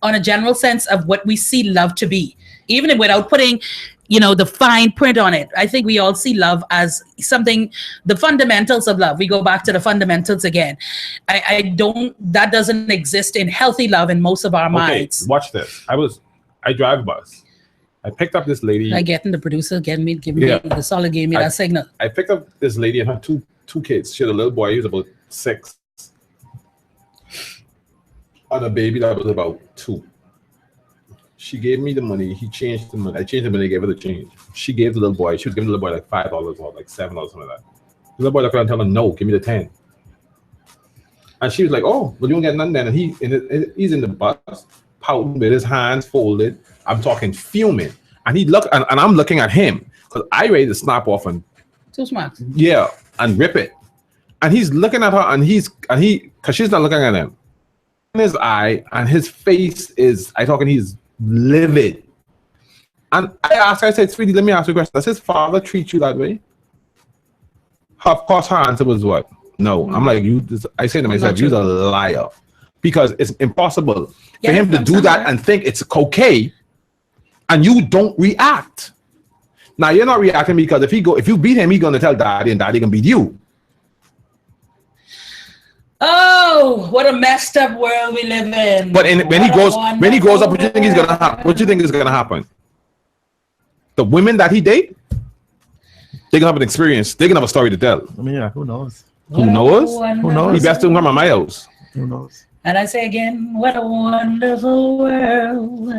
on a general sense of what we see love to be, even without putting, the fine print on it. I think we all see love as something, the fundamentals of love. We go back to the fundamentals again. That doesn't exist in healthy love in most of our minds. Watch this. I drive a bus. I picked up this lady. I get in the producer, give me the solid, gave me that signal. I picked up this lady and her two kids. She had a little boy, he was about 6. And a baby that was about 2. She gave me the money. He changed the money. I changed the money. I gave her the change. She gave the little boy. She was giving the little boy like $5 or like $7, something like that. The little boy looked at her and told her, "No, give me the 10." And she was like, "Oh, well, you don't get none then." And he's in the bus, pouting with his hands folded. I'm talking fuming. And and I'm looking at him because I ready to snap off and Too smart. and rip it. And he's looking at her and because she's not looking at him. In his eye and his face is, he's livid. And I said, "Sweetie, let me ask you a question. Does his father treat you that way?" Of course, her answer was what? No. I'm like, I say to myself, you're a liar. Because it's impossible for him to do that and think it's okay and you don't react. Now, you're not reacting because if you beat him, he's going to tell daddy and daddy can beat you. Oh, what a messed up world we live in. But when he grows up, what do you think is gonna happen? What do you think is gonna happen? The women that he date, they're gonna have an experience. They're gonna have a story to tell. I mean, yeah, who knows? Who knows? Who knows? He best to come at my house. Who knows? And I say again, what a wonderful world.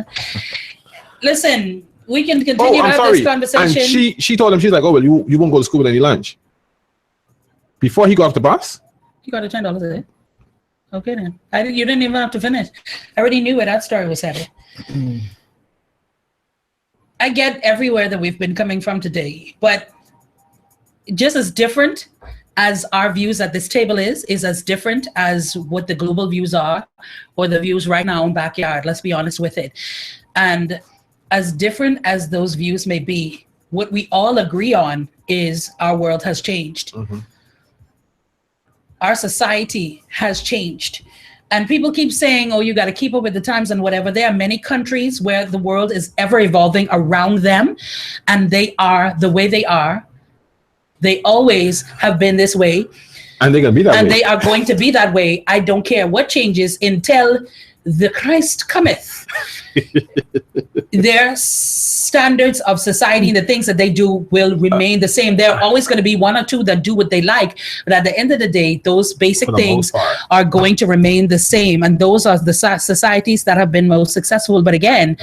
Listen, we can continue to I'm have sorry. this conversation. And she told him, she's like, "Oh well, you won't go to school with any lunch." Before he got off the bus, You got a $10 a day. Okay then. You didn't even have to finish. I already knew where that story was headed. I get everywhere that we've been coming from today, but just as different as our views at this table is as different as what the global views are or the views right now in backyard. Let's be honest with it. And as different as those views may be, what we all agree on is our world has changed. Our society has changed. And people keep saying, oh, you got to keep up with the times and whatever. There are many countries where the world is ever evolving around them, and they are the way they are. They always have been this way. and they're gonna be that And way. they are going to be that way. I don't care what changes until the Christ cometh. Their standards of society and the things that they do will remain the same. There are always going to be one or two that do what they like, but at the end of the day, those basic For the things most part. are going to remain the same. And those are the societies that have been most successful. But again,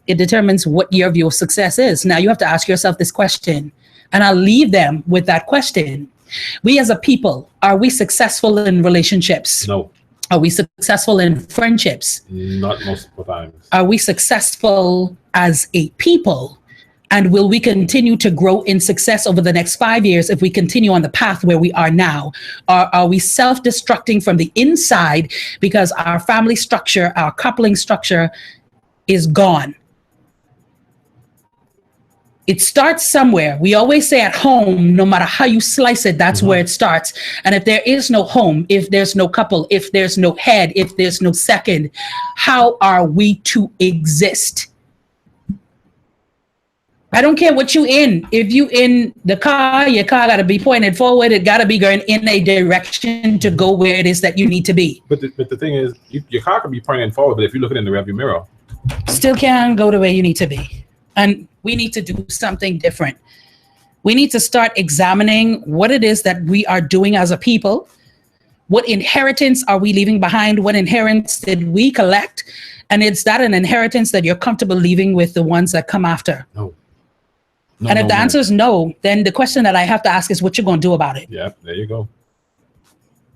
it determines what your view of success is. Now you have to ask yourself this question, and I'll leave them with that question. We as a people, are we successful in relationships? No, Are we successful in friendships? not most of the times. Are we successful as a people? And will we continue to grow in success over the next 5 years if we continue on the path where we are now? Or are we self-destructing from the inside because our family structure, our coupling structure is gone? It starts somewhere. We always say at home, no matter how you slice it, that's where it starts. And if there is no home, if there's no couple, if there's no head, if there's no second, how are we to exist? I don't care what you in. If you in the car, your car got to be pointed forward. It got to be going in a direction to go where it is that you need to be. But the thing is, your car could be pointing forward, but if you look at it in the rearview mirror, Still can't go to where you need to be. And we need to do something different. We need to start examining what it is that we are doing as a people. What inheritance are we leaving behind? What inheritance did we collect? And is that an inheritance that you're comfortable leaving with the ones that come after? no. And if the answer is no, then the question that I have to ask is what you're going to do about it. Yeah, there you go.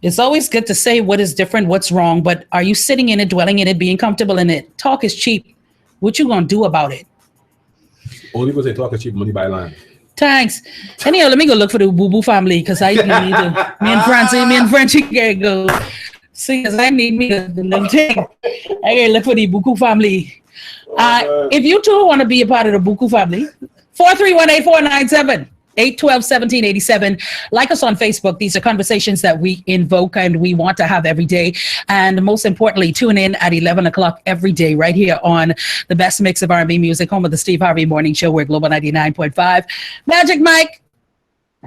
It's always good to say what is different, what's wrong, but are you sitting in it, dwelling in it, being comfortable in it? Talk is cheap. What you going to do about it? Only people say talk is cheap, money buy land. Thanks. Anyhow, let me go look for the Boo Boo family because I need to. Me and Francie can go. See, because I need me to thing. I gotta look for the Buku family. If you two want to be a part of the Buku family, 431-8497. 812-1787. Like us on Facebook. These are conversations that we invoke and we want to have every day. And most importantly, tune in at 11 o'clock every day right here on the best mix of R&B music, home of the Steve Harvey Morning Show. We're Global 99.5. Magic Mike,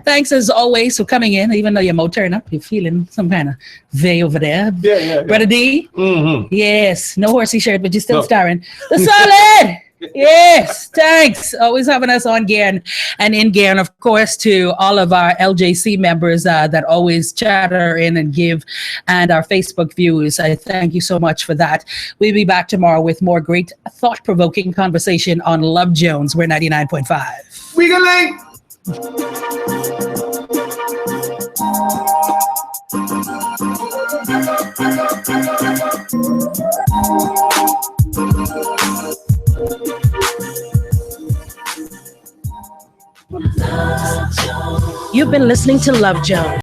thanks as always for coming in. Even though you're more turn up, you're feeling some kind of vey over there. Yeah. Brother D? Mm-hmm. Yes. No horsey shirt, but you're still No. starring. The Solid! Yes, thanks. Always having us on gear and in gear. And of course, to all of our LJC members that always chatter in and give, and our Facebook viewers, I thank you so much for that. We'll be back tomorrow with more great thought-provoking conversation on Love Jones. We're 99.5. We can link. You've been listening to Love Jones.